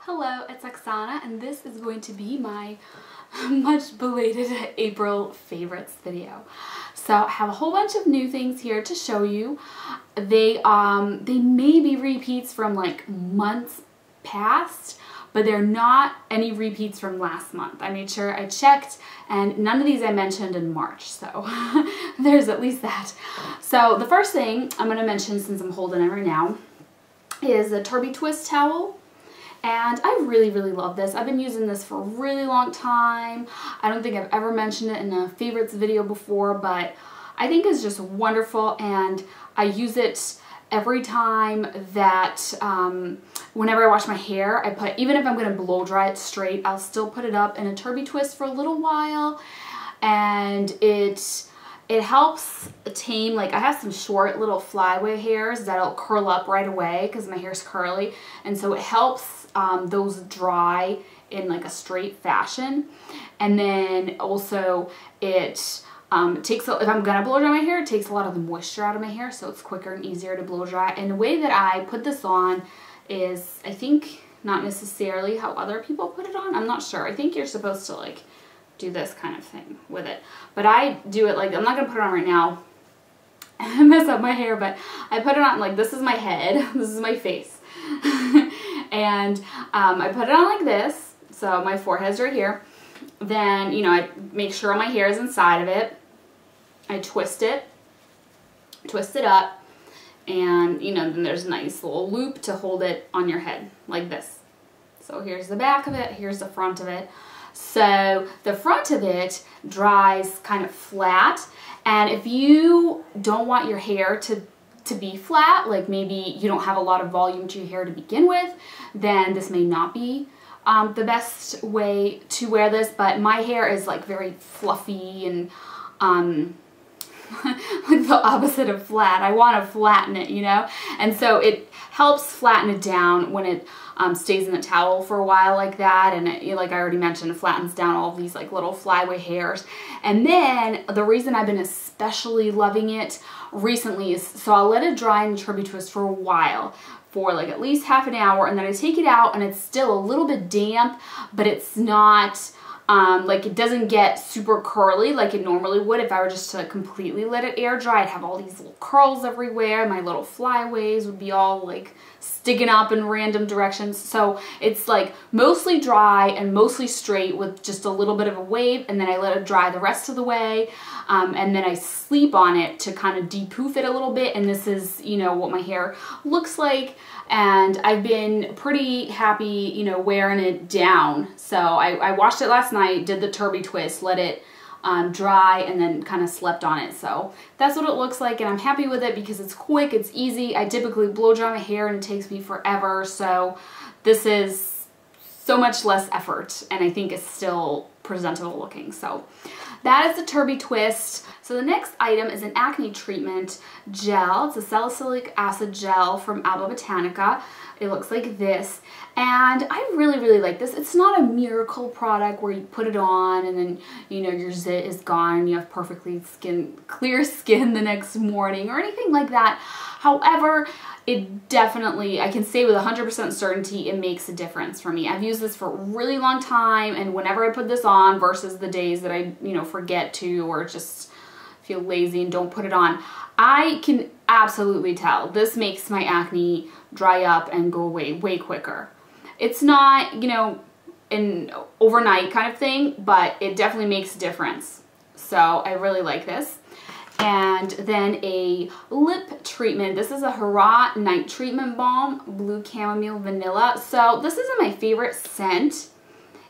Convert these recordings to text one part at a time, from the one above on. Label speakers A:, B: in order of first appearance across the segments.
A: Hello, it's Oksana, and this is going to be my much belated April favorites video. So I have a whole bunch of new things here to show you. They may be repeats from like months past, but they're not any repeats from last month. I made sure I checked, and none of these I mentioned in March, so there's at least that. So the first thing I'm going to mention, since I'm holding it right now, is the Turbee Twist towel. And I really love this. I've been using this for a really long time. I don't think I've ever mentioned it in a favorites video before, but I think it's just wonderful, and I use it every time that, whenever I wash my hair, I put, even if I'm going to blow dry it straight, I'll still put it up in a Turbee Twist for a little while, and it helps tame, like I have some short little flyaway hairs that'll curl up right away because my hair's curly, and so it helps those dry in like a straight fashion. And then also it takes, if I'm gonna blow dry my hair, it takes a lot of the moisture out of my hair, so it's quicker and easier to blow dry. And the way that I put this on is, I think, not necessarily how other people put it on. I'm not sure. I think you're supposed to like do this kind of thing with it, but I do it like, I'm not gonna put it on right now and mess up my hair, but I put it on like, this is my head, this is my face. And I put it on like this, so my forehead's right here. Then, you know, I make sure my hair is inside of it. I twist it up, and, you know, then there's a nice little loop to hold it on your head, like this. So here's the back of it, here's the front of it. So the front of it dries kind of flat, and if you don't want your hair to be flat, like maybe you don't have a lot of volume to your hair to begin with, then this may not be the best way to wear this. But my hair is like very fluffy and like the opposite of flat. I want to flatten it, you know, and so it helps flatten it down when it stays in the towel for a while like that. And it, like I already mentioned, it flattens down all of these like little flyaway hairs. And then the reason I've been especially loving it recently is, so I'll let it dry in the Turbee Twist for a while, for like at least half an hour, and then I take it out and it's still a little bit damp, but it's not like, it doesn't get super curly like it normally would if I were just to completely let it air dry. I'd have all these little curls everywhere. My little flyaways would be all like sticking up in random directions. So it's like mostly dry and mostly straight with just a little bit of a wave, and then I let it dry the rest of the way. And then I sleep on it to kind of de-poof it a little bit, and this is, you know, what my hair looks like. And I've been pretty happy, you know, wearing it down. So I washed it last night, did the Turbee Twist, let it dry, and then kind of slept on it. So that's what it looks like, and I'm happy with it because it's quick, it's easy. I typically blow dry my hair and it takes me forever, so this is so much less effort, and I think it's still presentable looking. So that is the Turbee Twist. So the next item is an acne treatment gel. It's a salicylic acid gel from Alba Botanica. It looks like this, and I really like this. It's not a miracle product where you put it on and then, you know, your zit is gone and you have perfectly clear skin the next morning or anything like that. However, it definitely, I can say with 100% certainty, it makes a difference for me. I've used this for a really long time, and whenever I put this on versus the days that I, you know, forget to or just feel lazy and don't put it on, I can absolutely tell this makes my acne dry up and go away way quicker. It's not, you know, an overnight kind of thing, but it definitely makes a difference. So I really like this. And then a lip treatment. This is a Hurraw Night Treatment Balm, Blue Chamomile Vanilla. So this isn't my favorite scent.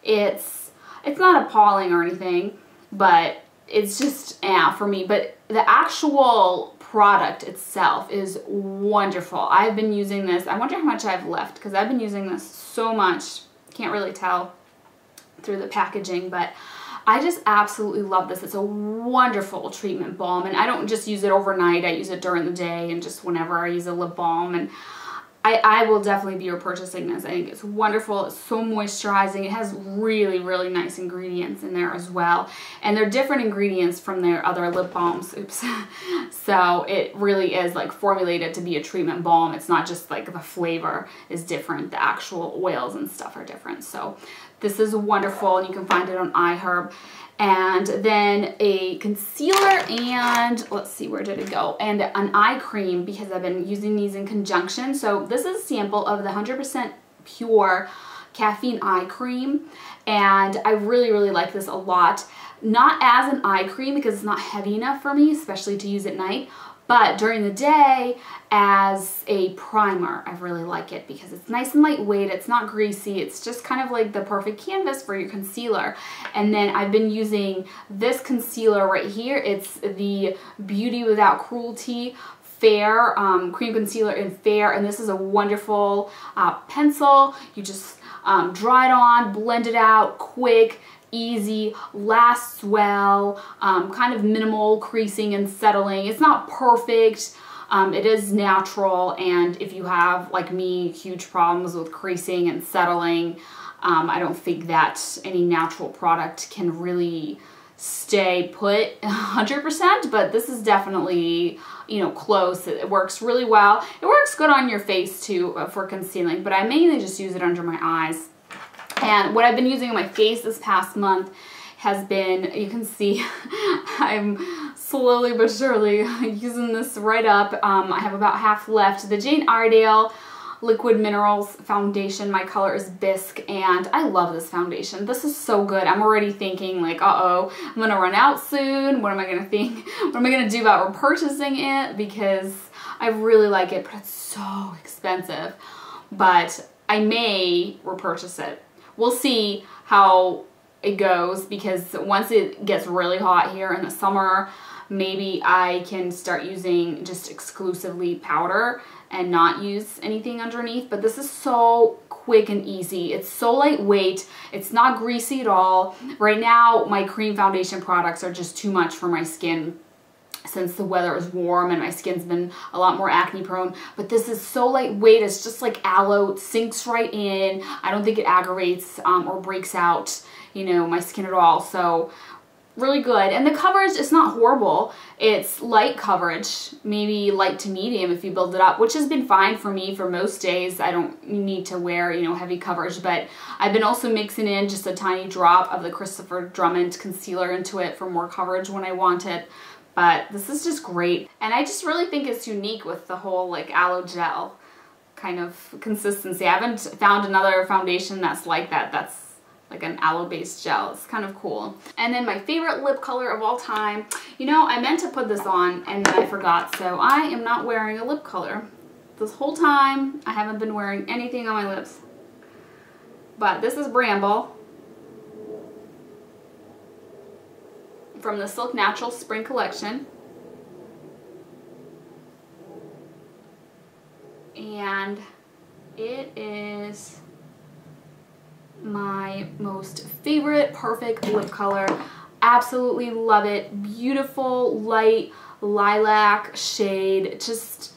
A: It's not appalling or anything, but it's just, for me. But the actual product itself is wonderful. I've been using this. I wonder how much I have left because I've been using this so much. Can't really tell through the packaging, but I just absolutely love this. It's a wonderful treatment balm, and I don't just use it overnight. I use it during the day and just whenever I use a lip balm, and I will definitely be repurchasing this. I think it's wonderful. It's so moisturizing. It has really, really nice ingredients in there as well. And they're different ingredients from their other lip balms. Oops. So it really is like formulated to be a treatment balm. It's not just like the flavor is different. The actual oils and stuff are different. So this is wonderful, and you can find it on iHerb. And then a concealer and, let's see, where did it go? And an eye cream, because I've been using these in conjunction. So this is a sample of the 100% pure caffeine eye cream. And I really, really like this a lot. Not as an eye cream because it's not heavy enough for me, especially to use at night. But during the day, as a primer, I really like it because it's nice and lightweight, it's not greasy, it's just kind of like the perfect canvas for your concealer. And then I've been using this concealer right here. It's the Beauty Without Cruelty Fair, cream concealer in Fair, and this is a wonderful pencil. You just draw it on, blend it out quick, easy, lasts well, kind of minimal creasing and settling. It's not perfect. It is natural, and if you have, like me, huge problems with creasing and settling, I don't think that any natural product can really stay put 100%, but this is definitely, you know, close. It works really well. It works good on your face too for concealing, but I mainly just use it under my eyes. And what I've been using on my face this past month has been, you can see, I'm slowly but surely using this right up. I have about half left. The Jane Iredale Liquid Minerals Foundation. My color is Bisque, and I love this foundation. This is so good. I'm already thinking like, uh-oh, I'm going to run out soon. What am I going to think? What am I going to do about repurchasing it? Because I really like it, but it's so expensive. But I may repurchase it. We'll see how it goes, because once it gets really hot here in the summer, maybe I can start using just exclusively powder and not use anything underneath. But this is so quick and easy. It's so lightweight. It's not greasy at all. Right now, my cream foundation products are just too much for my skin since the weather is warm and my skin's been a lot more acne prone. But this is so lightweight. It's just like aloe. It sinks right in. I don't think it aggravates or breaks out, you know, my skin at all. So really good. And the coverage is not horrible. It's light coverage, maybe light to medium if you build it up, which has been fine for me for most days. I don't need to wear, you know, heavy coverage, but I've been also mixing in just a tiny drop of the Christopher Drummond concealer into it for more coverage when I want it. But this is just great. And I just really think it's unique with the whole like aloe gel kind of consistency. I haven't found another foundation that's like that. That's like an aloe-based gel. It's kind of cool. And then my favorite lip color of all time. You know, I meant to put this on and then I forgot. So I am not wearing a lip color. This whole time, I haven't been wearing anything on my lips. But this is Bramble from the Silk Naturals Spring Collection. And it is my most favorite perfect lip color. Absolutely love it. Beautiful light lilac shade. Just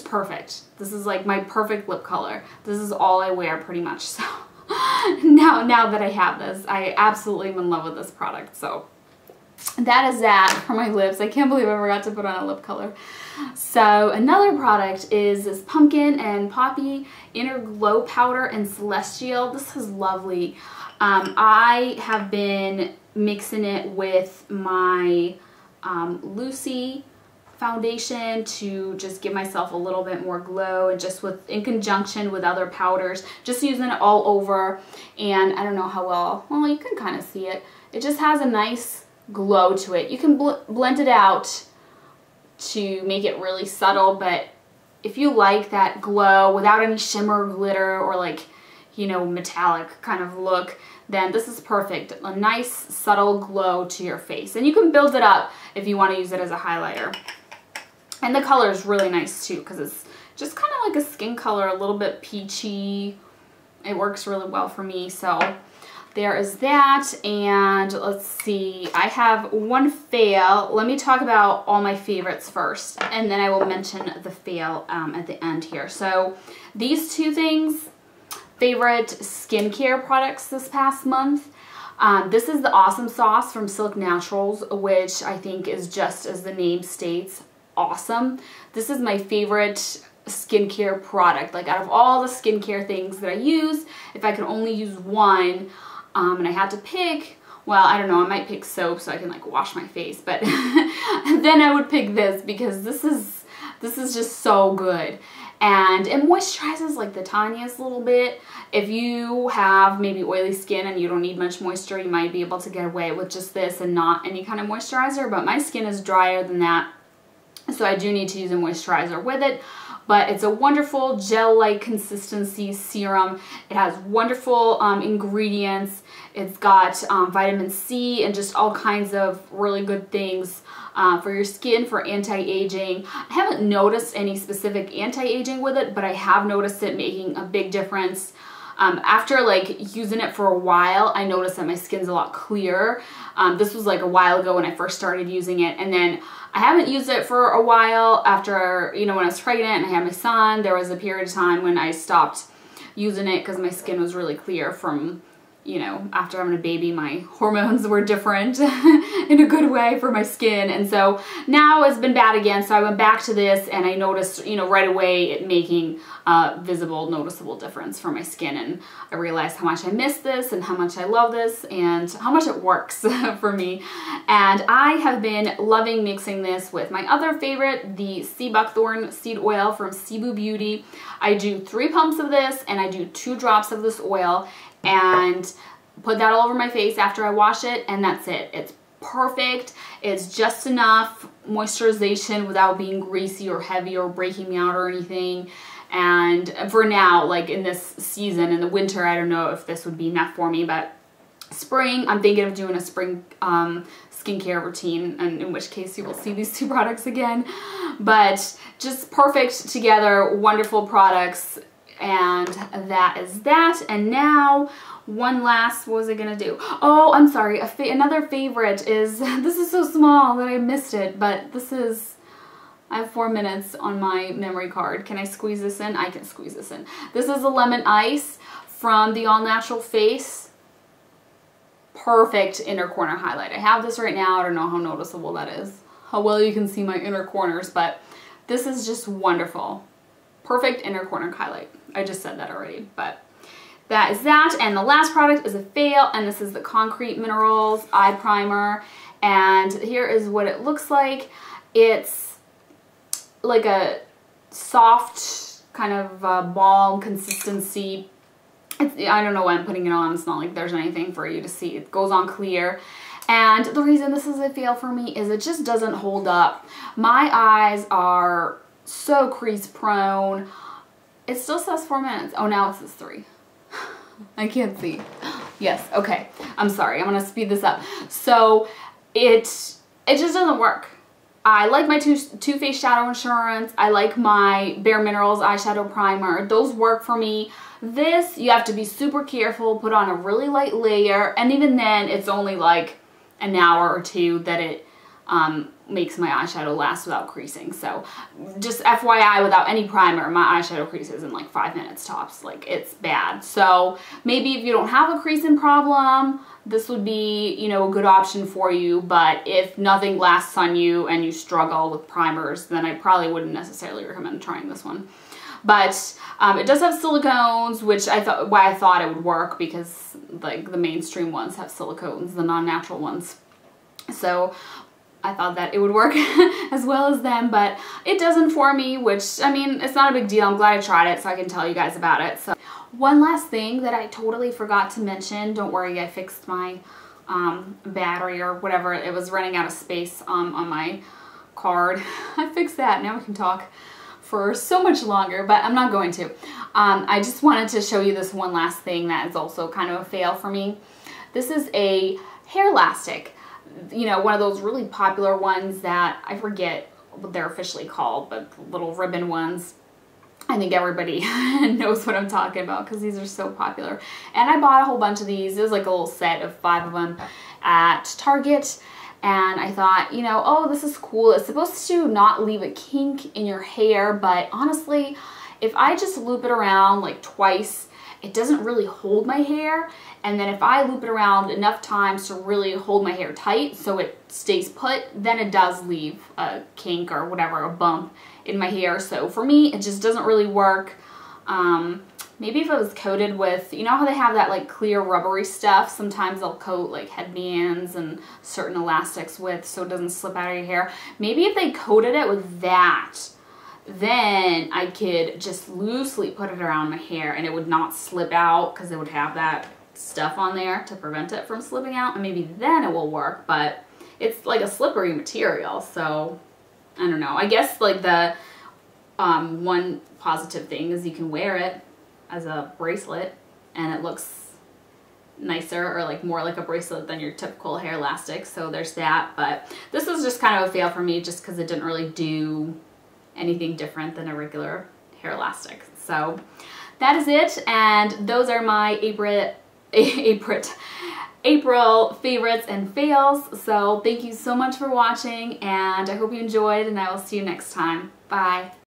A: perfect. This is like my perfect lip color. This is all I wear pretty much. So now that I have this, I absolutely am in love with this product. So that is that for my lips. I can't believe I forgot to put on a lip color. So another product is this Pumpkin and Poppy Inner Glow Powder and Celestial. This is lovely. I have been mixing it with my Lucy foundation to just give myself a little bit more glow, and just in conjunction with other powders, just using it all over. And I don't know how well you can kind of see it. It just has a nice glow to it. You can blend it out to make it really subtle, but if you like that glow without any shimmer, glitter, or like, you know, metallic kind of look, then this is perfect. A nice subtle glow to your face. And you can build it up if you want to use it as a highlighter. And the color is really nice too, because it's just kind of like a skin color, a little bit peachy. It works really well for me. So there is that, and let's see, I have one fail. Let me talk about all my favorites first, and then I will mention the fail at the end here. So these two things, favorite skincare products this past month. This is the Awesome Sauce from Silk Naturals, which I think is just as the name states, awesome. This is my favorite skincare product. Like out of all the skincare things that I use, if I could only use one, and I had to pick, well, I don't know, I might pick soap so I can like wash my face, but then I would pick this because this is just so good. And it moisturizes like the tiniest little bit. If you have maybe oily skin and you don't need much moisture, you might be able to get away with just this and not any kind of moisturizer, but my skin is drier than that, so I do need to use a moisturizer with it. But it's a wonderful gel-like consistency serum. It has wonderful ingredients. It's got vitamin C and just all kinds of really good things for your skin, for anti-aging. I haven't noticed any specific anti-aging with it, but I have noticed it making a big difference. After like using it for a while, I noticed that my skin's a lot clearer. This was like a while ago when I first started using it, and then I haven't used it for a while after, you know, when I was pregnant and I had my son. There was a period of time when I stopped using it because my skin was really clear from, you know, after having a baby, my hormones were different in a good way for my skin. And so now it's been bad again. So I went back to this and I noticed, you know, right away it making a visible, noticeable difference for my skin. And I realized how much I miss this and how much I love this and how much it works for me. And I have been loving mixing this with my other favorite, the Buckthorn seed oil from Sibu Beauty. I do 3 pumps of this and I do 2 drops of this oil, and put that all over my face after I wash it, and that's it. It's perfect. It's just enough moisturization without being greasy or heavy or breaking me out or anything. And for now, like in this season, in the winter, I don't know if this would be enough for me, but spring, I'm thinking of doing a spring skincare routine, and in which case you will see these 2 products again. But just perfect together, wonderful products. And that is that. And now one last, what was I gonna do? Oh, I'm sorry, another favorite is, this is so small that I missed it, but this is, I have 4 minutes on my memory card. Can I squeeze this in? I can squeeze this in. This is a lemon ice from the All Natural Face. Perfect inner corner highlight. I have this right now. I don't know how noticeable that is, how well you can see my inner corners, but this is just wonderful. Perfect inner corner highlight. I just said that already, but that is that. And the last product is a fail, and this is the Concrete Minerals Eye Primer. And here is what it looks like. It's like a soft kind of balm consistency. I don't know why I'm putting it on. It's not like there's anything for you to see. It goes on clear. And the reason this is a fail for me is it just doesn't hold up. My eyes are so crease prone. It still says 4 minutes. Oh, now it says 3. I can't see. Yes, okay. I'm sorry. I'm gonna speed this up. So it just doesn't work. I like my Too Faced Shadow Insurance. I like my Bare Minerals eyeshadow primer. Those work for me. This, you have to be super careful, put on a really light layer, and even then it's only like an hour or 2 that it makes my eyeshadow last without creasing. So just FYI, without any primer, my eyeshadow creases in like 5 minutes tops. Like, it's bad. So maybe if you don't have a creasing problem, this would be, you know, a good option for you. But if nothing lasts on you and you struggle with primers, then I probably wouldn't necessarily recommend trying this one. But it does have silicones, which I thought it would work, because like the mainstream ones have silicones, the non-natural ones. So I thought that it would work as well as them, but it doesn't for me, which, I mean, it's not a big deal. I'm glad I tried it so I can tell you guys about it. So one last thing that I totally forgot to mention, don't worry, I fixed my battery or whatever. It was running out of space on my card. I fixed that. Now we can talk for so much longer, but I'm not going to. I just wanted to show you this one last thing that is also kind of a fail for me. This is a hair elastic. You know, one of those really popular ones that I forget what they're officially called, but little ribbon ones. I think everybody knows what I'm talking about because these are so popular. And I bought a whole bunch of these. It was like a little set of 5 of them at Target. And I thought, you know, oh, this is cool. It's supposed to not leave a kink in your hair, but honestly, if I just loop it around like twice, it doesn't really hold my hair. And then if I loop it around enough times to really hold my hair tight so it stays put, then it does leave a kink or whatever, a bump in my hair. So for me, it just doesn't really work. Maybe if it was coated with, you know how they have that like clear rubbery stuff? Sometimes they'll coat like headbands and certain elastics with so it doesn't slip out of your hair. Maybe if they coated it with that, then I could just loosely put it around my hair and it would not slip out because it would have that stuff on there to prevent it from slipping out, and maybe then it will work. But it's like a slippery material, so I don't know. I guess like the one positive thing is you can wear it as a bracelet and it looks nicer, or like more like a bracelet than your typical hair elastic, so there's that. But this was just kind of a fail for me just because it didn't really do anything different than a regular hair elastic. So that is it, and those are my April favorites and fails. So thank you so much for watching, and I hope you enjoyed, and I will see you next time. Bye.